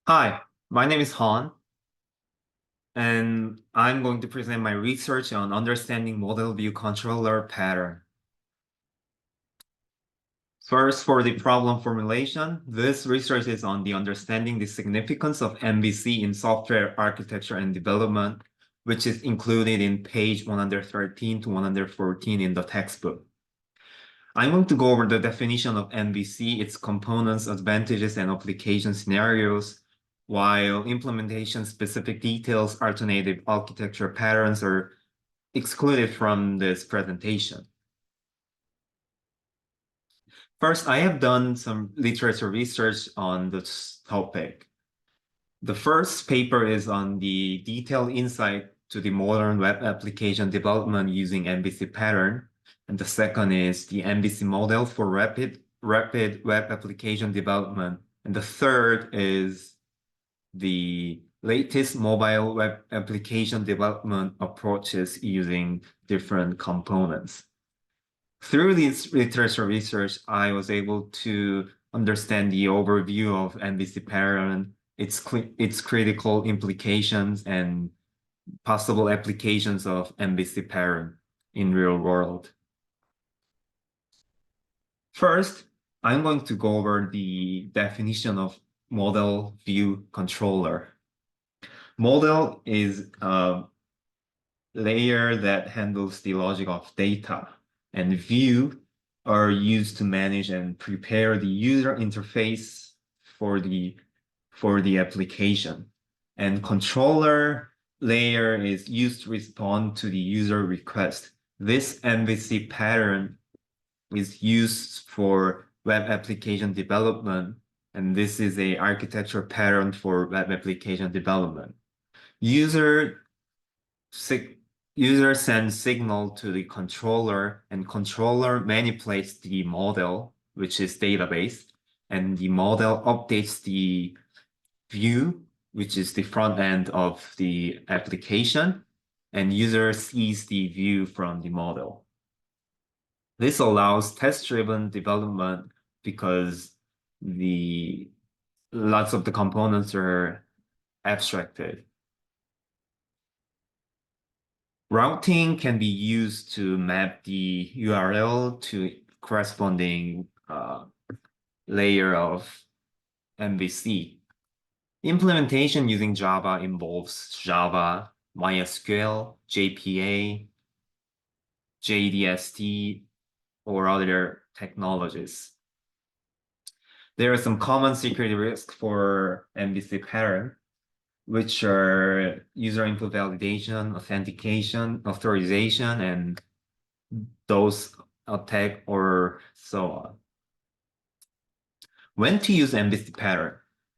Hi, my name is Han, and I'm going to present my research on understanding model view controller pattern. First, for the problem formulation, this research is on the understanding the significance of MVC in software architecture and development, which is included in page 113 to 114 in the textbook. I'm going to go over the definition of MVC, its components, advantages, and application scenarios, while implementation-specific details, alternative architecture patterns are excluded from this presentation. First, I have done some literature research on this topic. The first paper is on the detailed insight to the modern web application development using MVC pattern. And the second is the MVC model for rapid web application development. And the third is the latest mobile web application development approaches using different components. Through this literature research, I was able to understand the overview of MVC pattern, its critical implications, and possible applications of MVC pattern in real world. First, I'm going to go over the definition of model view controller. Model is a layer that handles the logic of data, and view are used to manage and prepare the user interface for the application. And controller layer is used to respond to the user request. This MVC pattern is used for web application development, and this is a architecture pattern for web application development. User User sends signal to the controller, and controller manipulates the model, which is database, and the model updates the view, which is the front end of the application, and user sees the view from the model. This allows test-driven development because lots of the components are abstracted. Routing can be used to map the URL to corresponding layer of MVC. Implementation using Java involves Java, MySQL, JPA, JDST, or other technologies. There are some common security risks for MVC pattern, which are user input validation, authentication, authorization, and those attack or so on. When to use MVC pattern?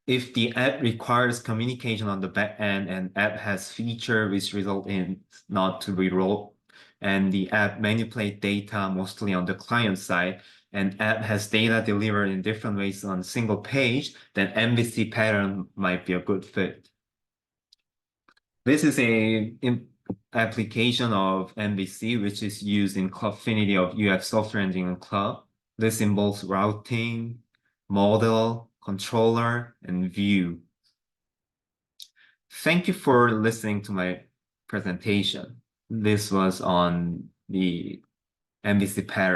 If the app requires communication on the back end and app has feature which result in not to reroll, and the app manipulate data mostly on the client side, and app has data delivered in different ways on a single page, then MVC pattern might be a good fit. This is a application of MVC, which is used in Clubfinity of UF Software Engineering Club. This involves routing, model, controller, and view. Thank you for listening to my presentation. This was on the MVC pattern.